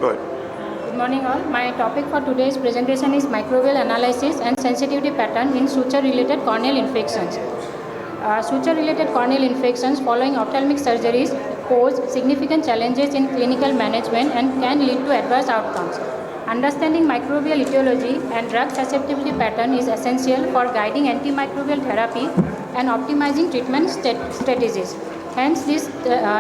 Go ahead. Good morning all. My topic for today's presentation is microbial analysis and sensitivity pattern in suture-related corneal infections. Suture-related corneal infections following ophthalmic surgeries pose significant challenges in clinical management and can lead to adverse outcomes. Understanding microbial etiology and drug susceptibility pattern is essential for guiding antimicrobial therapy and optimizing treatment strategies. Hence, this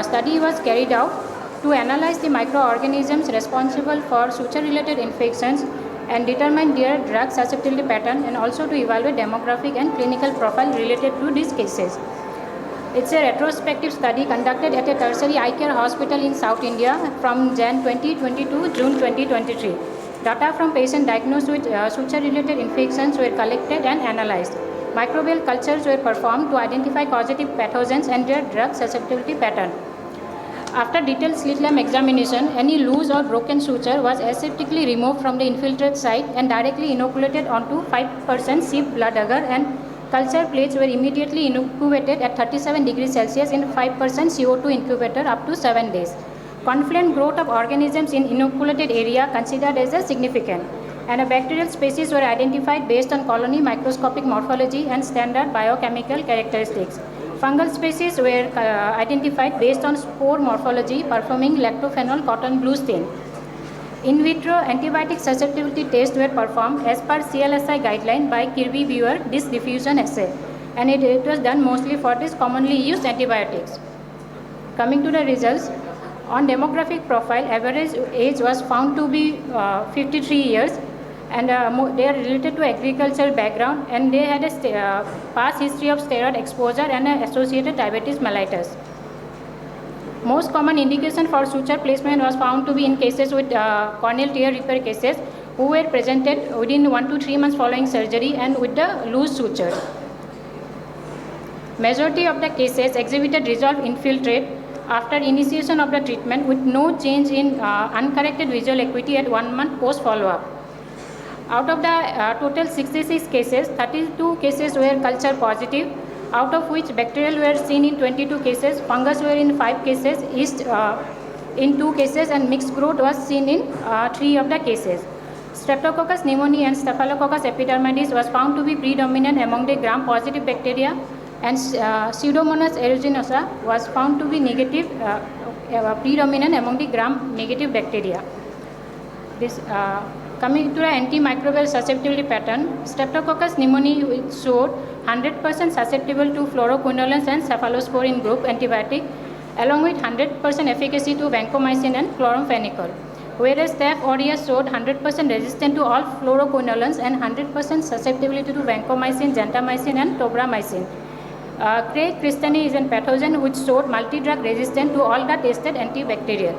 study was carried out to analyze the microorganisms responsible for suture-related infections and determine their drug susceptibility pattern, and also to evaluate demographic and clinical profile related to these cases. It's a retrospective study conducted at a tertiary eye care hospital in South India from Jan 2020 to June 2023. Data from patients diagnosed with suture-related infections were collected and analyzed. Microbial cultures were performed to identify causative pathogens and their drug susceptibility pattern. After detailed slit lamp examination, any loose or broken suture was aseptically removed from the infiltrate site and directly inoculated onto 5% sieve blood agar, and culture plates were immediately incubated at 37 degrees Celsius in 5% CO2 incubator up to 7 days. Confluent growth of organisms in inoculated area considered as a significant, and a bacterial species were identified based on colony microscopic morphology and standard biochemical characteristics. Fungal species were identified based on spore morphology performing lactophenol cotton blue stain. In vitro antibiotic susceptibility tests were performed as per CLSI guideline by Kirby-Buer disc diffusion assay, and it was done mostly for these commonly used antibiotics. Coming to the results, on demographic profile, average age was found to be 53 years, and they are related to agricultural background, and they had a past history of steroid exposure and associated diabetes mellitus. Most common indication for suture placement was found to be in cases with corneal tear repair cases who were presented within 1 to 3 months following surgery and with the loose suture. Majority of the cases exhibited resolved infiltrate after initiation of the treatment with no change in uncorrected visual acuity at 1 month post follow-up. Out of the total 66 cases, 32 cases were culture positive, out of which bacterial were seen in 22 cases, fungus were in 5 cases, yeast in 2 cases, and mixed growth was seen in 3 of the cases. Streptococcus pneumoniae and Staphylococcus epidermidis was found to be predominant among the gram-positive bacteria, and Pseudomonas aeruginosa was found to be negative, predominant among the gram-negative bacteria. Coming to the antimicrobial susceptibility pattern, Streptococcus pneumoniae showed 100% susceptible to fluoroquinolones and cephalosporin group antibiotic, along with 100% efficacy to vancomycin and chloramphenicol, whereas Staph aureus showed 100% resistant to all fluoroquinolones and 100% susceptibility to vancomycin, gentamicin and tobramycin. Craig Christiani is a pathogen which showed multi-drug resistant to all the tested antibacterial.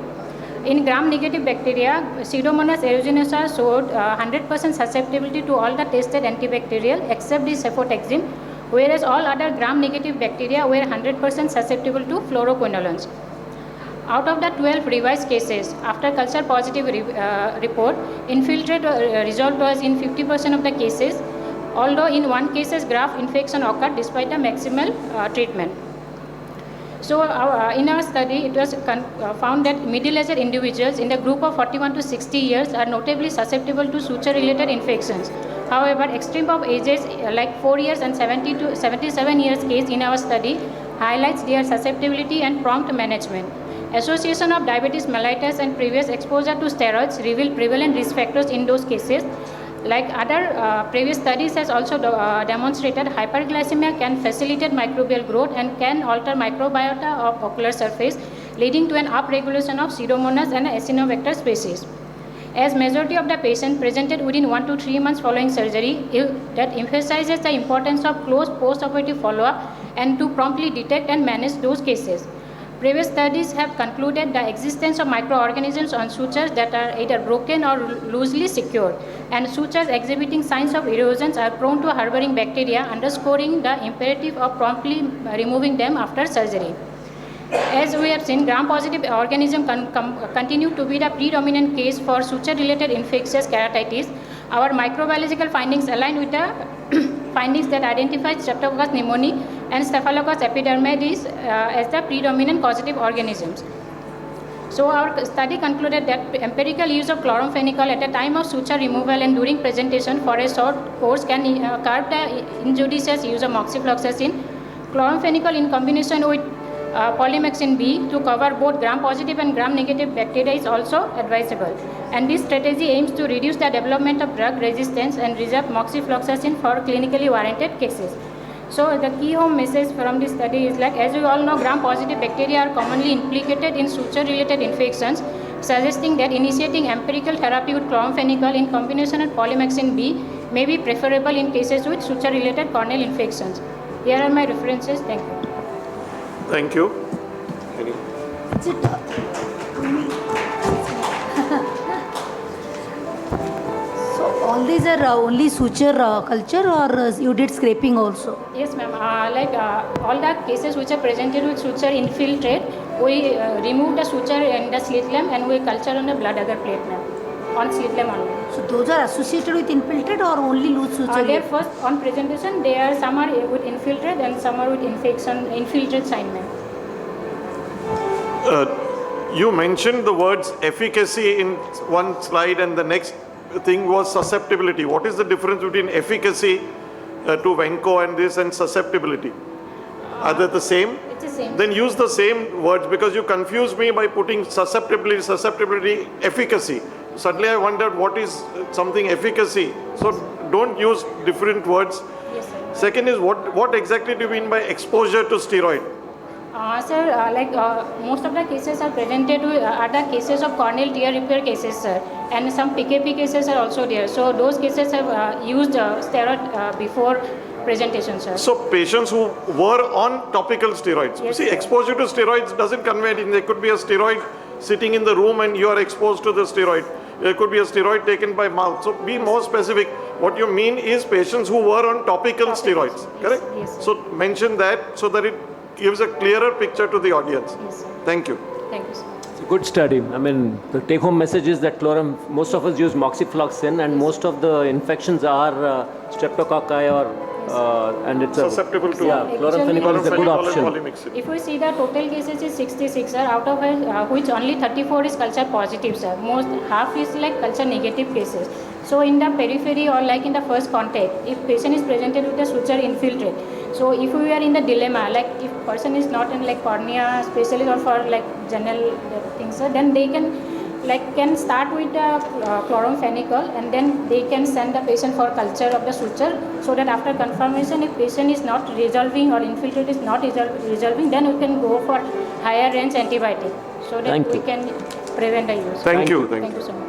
In gram-negative bacteria, Pseudomonas aeruginosa showed 100% susceptibility to all the tested antibacterial except the cefotaxime, whereas all other gram-negative bacteria were 100% susceptible to fluoroquinolones. Out of the 12 revised cases, after culture positive report, infiltrate result was in 50% of the cases, although in 1 case graft infection occurred despite the maximal treatment. So in our study, it was found that middle-aged individuals in the group of 41 to 60 years are notably susceptible to suture-related infections. However, extreme of ages like 4 years and 70 to 77 years case in our study highlights their susceptibility and prompt management. Association of diabetes mellitus and previous exposure to steroids reveal prevalent risk factors in those cases. Like other previous studies has also demonstrated, hyperglycemia can facilitate microbial growth and can alter microbiota of ocular surface, leading to an upregulation of Pseudomonas and Acinetobacter species. As majority of the patients presented within 1 to 3 months following surgery, that emphasizes the importance of close post-operative follow-up and to promptly detect and manage those cases. Previous studies have concluded the existence of microorganisms on sutures that are either broken or loosely secured, and sutures exhibiting signs of erosions are prone to harboring bacteria, underscoring the imperative of promptly removing them after surgery. As we have seen, gram-positive organisms continue to be the predominant case for suture-related infectious keratitis. Our microbiological findings align with the findings that identify Streptococcus pneumoniae and Staphylococcus epidermidis as the predominant causative organisms. So our study concluded that empirical use of chloramphenicol at the time of suture removal and during presentation for a short course can curb the injudicious use of moxifloxacin. Chloramphenicol in combination with polymyxin B to cover both gram-positive and gram-negative bacteria is also advisable. And this strategy aims to reduce the development of drug resistance and reserve moxifloxacin for clinically warranted cases. So the key home message from this study is like, as we all know, gram-positive bacteria are commonly implicated in suture-related infections, suggesting that initiating empirical therapy with chloramphenicol in combination with polymyxin B may be preferable in cases with suture-related corneal infections. Here are my references. Thank you. Thank you. So all these are only suture culture, or you did scraping also? Yes, ma'am. All the cases which are presented with suture infiltrate, we remove the suture in the slit lamp and we culture on the blood agar plate, ma'am, on slit lamp only. So those are associated with infiltrate or only loose suture? They first on presentation, they are some are with infiltrate and some are with infiltrate sign, ma'am. You mentioned the words efficacy in one slide and the next thing was susceptibility. What is the difference between efficacy to Venco and this and susceptibility? Are they the same? It's the same. Then use the same words, because you confused me by putting susceptibility, efficacy. Suddenly I wondered what is something efficacy. So don't use different words. Yes, sir. Second is what exactly do you mean by exposure to steroid? Sir, most of the cases are presented with, are the cases of corneal tear repair cases, sir, and some PKP cases are also there. So those cases have used steroid before presentation, sir. So patients who were on topical steroids. Yes, See, sir. exposure to steroids doesn't convey anything. There could be a steroid sitting in the room and you are exposed to the steroid. There could be a steroid taken by mouth. So be more specific. What you mean is patients who were on topical steroids, Yes, correct? yes, sir. So mention that so that it gives a clearer picture to the audience. Yes, sir. Thank you. Thank you, sir. It's a good study. I mean, the take-home message is that most of us use moxifloxacin, and most of the infections are streptococci and it's Susceptible to chloramphenicol is a good option. polymyxin. If we see the total cases is 66, sir, out of which only 34 is culture positive, sir. Most half is like culture negative cases. So in the periphery or like in the first contact, if patient is presented with a suture infiltrate, so if we are in the dilemma, like if person is not in like cornea specialist or for like general things, sir, then they can start with chloramphenicol and then they can send the patient for culture of the suture, so that after confirmation, if patient is not resolving or infiltrate is not resolving, then we can go for higher range antibiotic so that we can prevent the use. Thank you. Thank you so much.